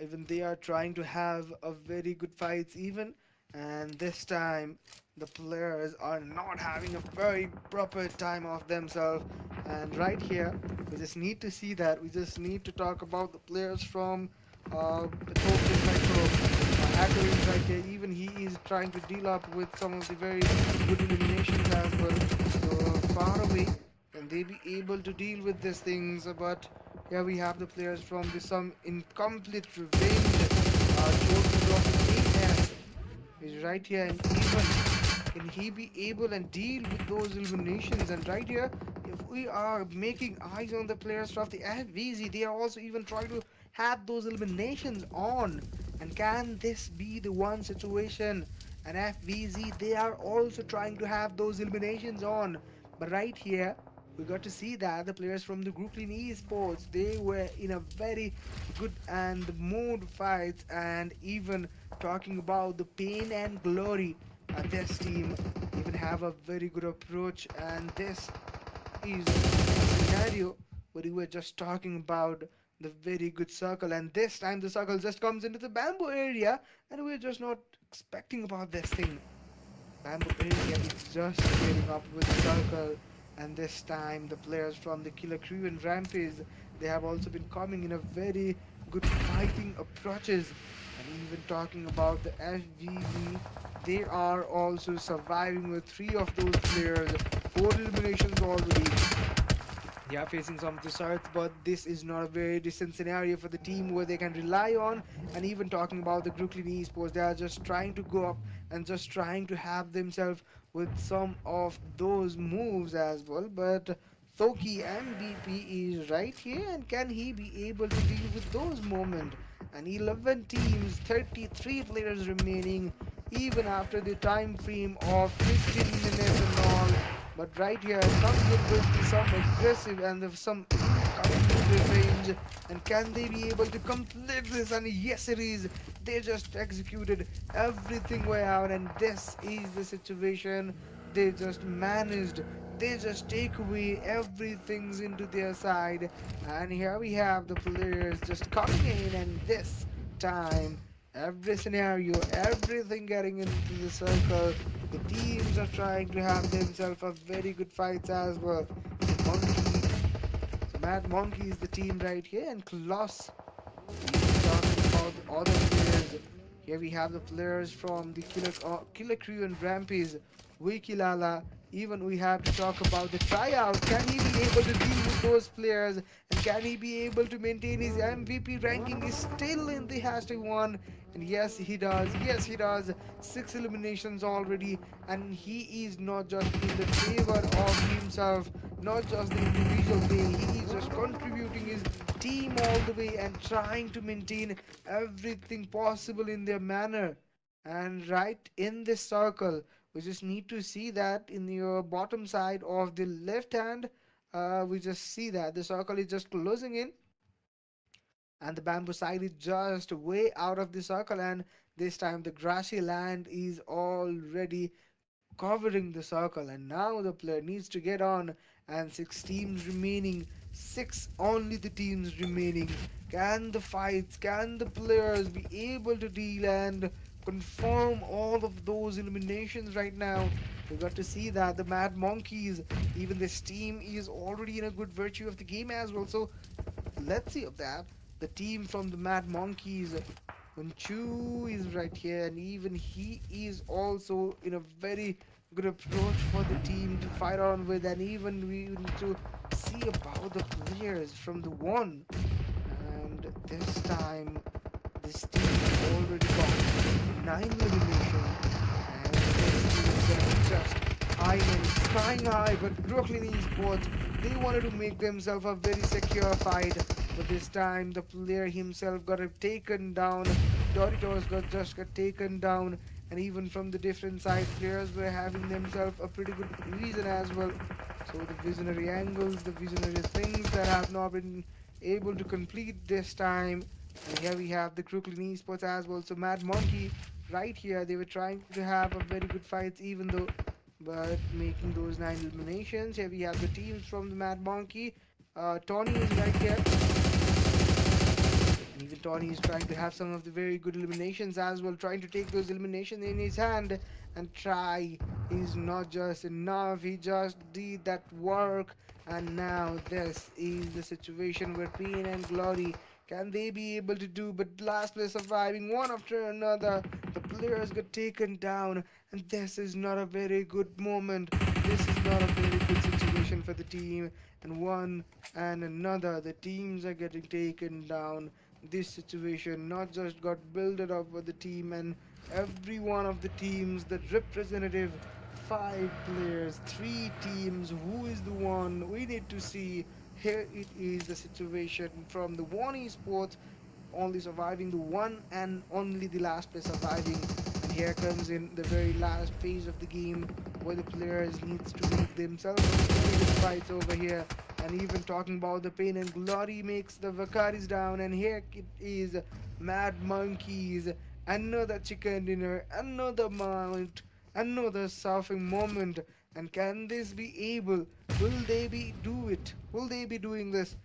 Even they are trying to have a very good fights even. And this time the players are not having a very proper time of themselves. And right here we just need to see that. We just need to talk about the players from Tokyo Metro Echo is right there. Even he is trying to deal up with some of the very good eliminations as well. So far away, can they be able to deal with these things? But here we have the players from the some incomplete revenge. Chosen of AS is right here, and even can he be able and deal with those eliminations? And right here, if we are making eyes on the players from the FVZ, they are also even trying to have those eliminations on. And can this be the one situation? And FVZ, they are also trying to have those eliminations on. But right here, we got to see that the players from the Brooklyn Esports, they were in a very good and mood fights, and even talking about the pain and glory, this team even have a very good approach. And this is a scenario where we were just talking about the very good circle, and this time the circle just comes into the bamboo area, and we're just not expecting about this thing. Bamboo area is just gearing up with the circle, and this time the players from the Killer Crew and Rampage, they have also been coming in a very good fighting approaches. And even talking about the FVV, they are also surviving with three of those players, four eliminations already. They are facing some of the sides, but this is not a very decent scenario for the team where they can rely on. And even talking about the Brooklyn Esports, they are just trying to go up and just trying to have themselves with some of those moves as well. But Thoki MVP is right here, and can he be able to deal with those moments? And 11 teams, 33 players remaining, even after the time frame of 15 minutes and all. But right here comes in with some aggressive and some incoming revenge. And can they be able to complete this? And yes, it is. They just executed everything way out, and this is the situation. They just managed. They just take away everything's into their side. And here we have the players just coming in, and this time every scenario, everything getting into the circle. The teams are trying to have themselves a very good fights as well. The Monkey, so Mad Monkey is the team right here, and Kloss. Talking about the other players, here we have the players from the Killer Crew and Rampage, Wikilala. Even we have to talk about the tryout. Can he be able to deal with those players? And can he be able to maintain his MVP ranking? Is still in the hashtag one. And yes, he does. Yes, he does. Six eliminations already. And he is not just in the favor of himself, not just the individual play. He is just contributing his team all the way and trying to maintain everything possible in their manner. And right in this circle, we just need to see that in your bottom side of the left hand, we just see that the circle is just closing in, and the bamboo side is just way out of the circle, and this time the grassy land is already covering the circle, and now the player needs to get on. And six teams remaining, six only the teams remaining. Can the fights, can the players be able to deal and confirm all of those eliminations right now? We got to see that the Mad Monkeys, even this team is already in a good virtue of the game as well. So let's see of that. The team from the Mad Monkeys, when Chu is right here, and even he is also in a very good approach for the team to fight on with. And even we need to see about the players from the one. And this time, this team already got 9 elimination, and this team is gonna be just high and skying high. But Brooklyn Esports, they wanted to make themselves a very secure fight. But this time, the player himself got taken down. Doritos got taken down, and even from the different side, players were having themselves a pretty good reason as well. So the visionary angles, the visionary things that have not been able to complete this time. And here we have the Brooklyn Esports as well. So Mad Monkey, right here, they were trying to have a very good fights, even though, but making those 9 eliminations. Here we have the teams from the Mad Monkey. Tony is right here, and even Tony is trying to have some of the very good eliminations as well, trying to take those eliminations in his hand and try. He's not just enough, he just did that work. And now this is the situation where pain and glory Can they be able to do? But last player surviving one after another. The players got taken down, and this is not a very good moment. This is not a very good situation for the team. And one and another, the teams are getting taken down. This situation not just got built up for the team and every one of the teams, the representative, five players, three teams. Who is the one? We need to see. Here it is the situation from the one esports only surviving the one and only the last player surviving. And here comes in the very last phase of the game where the players needs to make themselves very good fights over here. And even talking about the pain and glory makes the Vakaris down. And here it is, Mad Monkeys, another chicken dinner, another mount, another surfing moment. And can this be able? Will they be do it? Will they be doing this?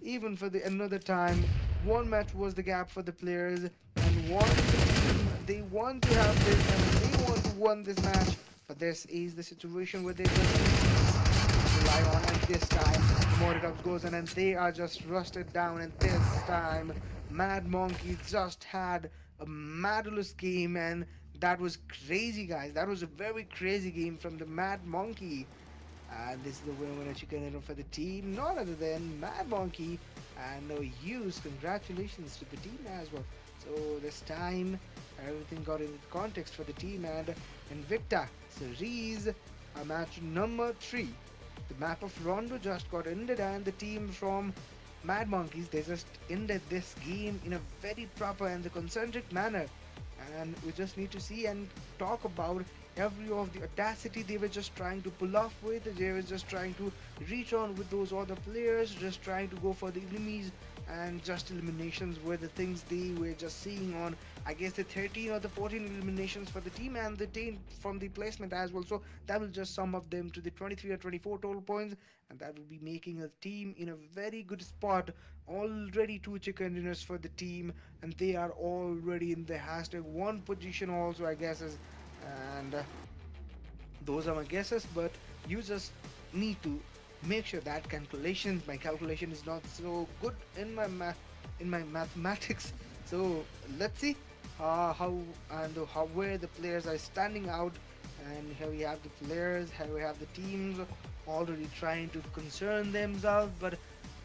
Even for the another time, one match was the gap for the players, and one team they want to have this and they want to win this match, but this is the situation where they just rely on, and this time Moritups goes in and they are just rusted down, and this time Mad Monkey just had a marvelous game, and that was crazy, guys. That was a very crazy game from the Mad Monkey. And this is the winner chicken dinner for the team, none other than Mad Monkey. And no use, congratulations to the team as well. So this time, everything got into context for the team, and Invicta series, match number 3. The map of Rondo just got ended, and the team from Mad Monkeys, they just ended this game in a very proper and the concentric manner. And we just need to see and talk about every of the audacity they were just trying to pull off with. They were just trying to reach on with those other players, just trying to go for the enemies, and just eliminations were the things they were just seeing on, I guess, the 13 or the 14 eliminations for the team and the 10 from the placement as well. So that will just sum up them to the 23 or 24 total points, and that will be making a team in a very good spot. Already two chicken dinners for the team, and they are already in the hashtag one position also, I guess, is, and those are my guesses, but you just need to make sure that my calculation is not so good in my mathematics. So let's see how and how where the players are standing out. And here we have the players, here we have the teams already trying to concern themselves, but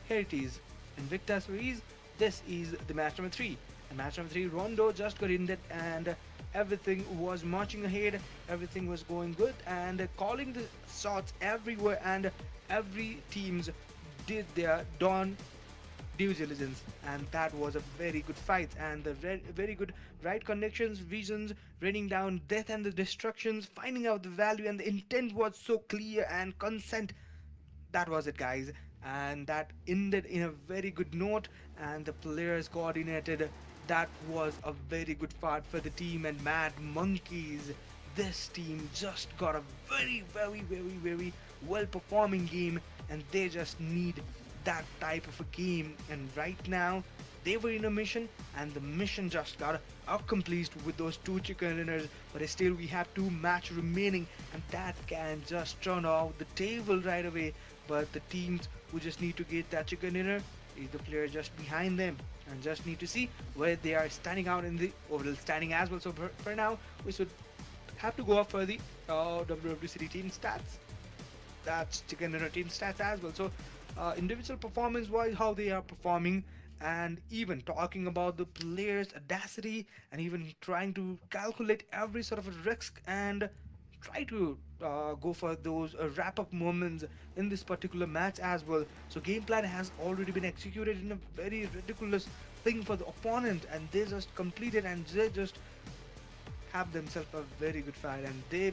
here it is, Invicta series. This is the match number 3. And match number 3, Rondo just got in that, and everything was marching ahead, everything was going good, and calling the shots everywhere, and every teams did their dawn due diligence, and that was a very good fight, and the very good right connections, visions, raining down death and the destructions, finding out the value, and the intent was so clear, and consent. That was it, guys, and that ended in a very good note, and the players coordinated. That was a very good part for the team, and Mad Monkeys, this team just got a very well performing game, and they just need that type of a game. And right now they were in a mission, and the mission just got accomplished with those two chicken dinners, but still we have two match remaining, and that can just turn off the table right away. But the teams who just need to get that chicken dinner is the player just behind them, and just need to see where they are standing out in the overall standing as well. So for now we should have to go up for the WWCD team stats. That's chicken dinner team stats as well. So individual performance wise, how they are performing, and even talking about the players audacity, and even trying to calculate every sort of a risk, and try to go for those wrap up moments in this particular match as well. So game plan has already been executed in a very ridiculous thing for the opponent, and they just completed, and they just have themselves a very good fight, and they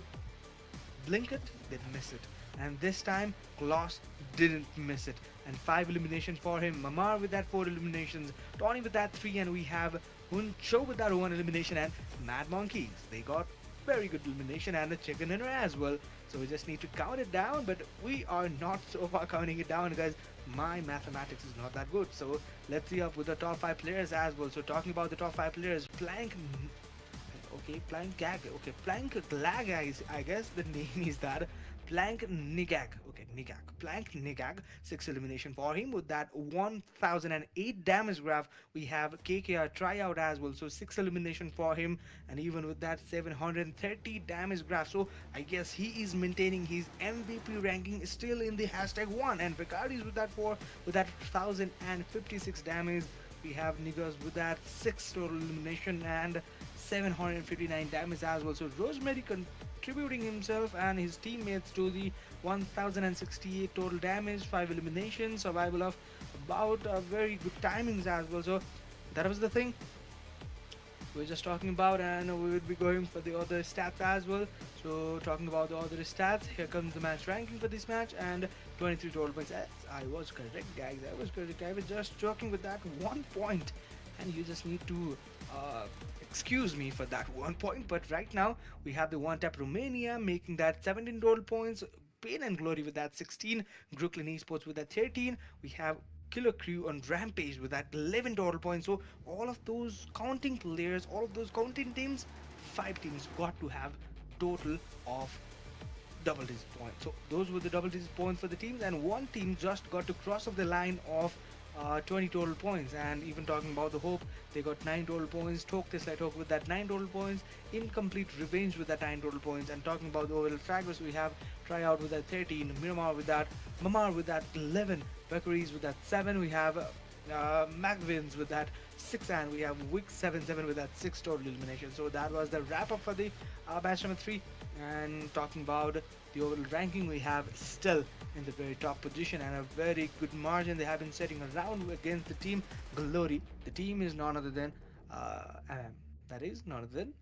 blink it, they miss it. And this time, Kloss didn't miss it. And 5 elimination for him. Mamar with that 4 eliminations. Tony with that 3. And we have Huncho with that 1 elimination. And Mad Monkeys, they got very good elimination, and a chicken dinner as well. So we just need to count it down. But we are not so far counting it down, guys. My mathematics is not that good. So let's see up with the top 5 players as well. So talking about the top 5 players, Plank. Okay, Plank Gag. Okay, Plank Glag, I guess the name is that. Plank Nigag. Okay, Nigag. Plank Nigag. 6 elimination for him with that 1008 damage graph. We have KKR tryout as well. So 6 elimination for him. And even with that 730 damage graph. So I guess he is maintaining his MVP ranking still in the hashtag 1. And Vicaris with that 4, with that 1056 damage. We have Niggas with that 6 total elimination and 759 damage as well. So Rosemary contributing himself and his teammates to the 1068 total damage, 5 eliminations, survival of about very good timings as well. So that was the thing we're just talking about, and we will be going for the other stats as well. So talking about the other stats, here comes the match ranking for this match, and 23 total points. Yes, I was correct, guys. I was correct. I was just joking with that 1 point, and you just need to excuse me for that 1 point. But right now we have the one tap Romania making that 17 total points. Pain and Glory with that 16, Brooklyn Esports with that 13. We have Killer Crew on Rampage with that 11 total points. So all of those counting players, all of those counting teams, 5 teams got to have total of double digit points. So those were the double digit points for the teams, and one team just got to cross off the line of 20 total points. And even talking about the Hope, they got 9 total points. Talk this like Talk with that 9 total points. Incomplete Revenge with that 9 total points. And talking about the overall fragments, we have Tryout with that 13, Miramar with that, Mamar with that 11, Bakeries with that 7. We have Magvins with that 6, and we have Wick 77 with that 6 total elimination. So that was the wrap up for the batch number 3. And talking about the overall ranking, we have still in the very top position and a very good margin they have been setting around against the team Glory. The team is none other than that is none other than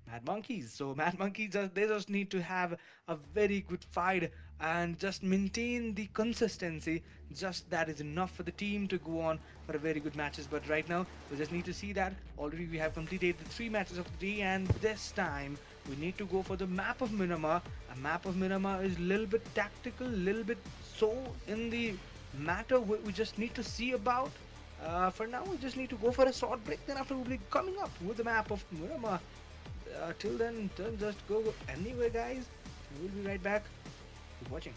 Mad Monkeys. So Mad Monkeys they just need to have a very good fight and just maintain the consistency. Just that is enough for the team to go on for a very good matches. But right now we just need to see that already we have completed the 3 matches of the day, and this time we need to go for the map of Miramar. A map of Miramar is a little bit tactical, little bit so in the matter we just need to see about. For now, we just need to go for a short break. Then after we'll be coming up with the map of Miramar. Till then, don't just go anywhere, guys. We'll be right back. Keep watching.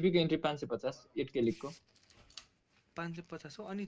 जिपीको entry 550 8 के लिगको। 550 हो अनि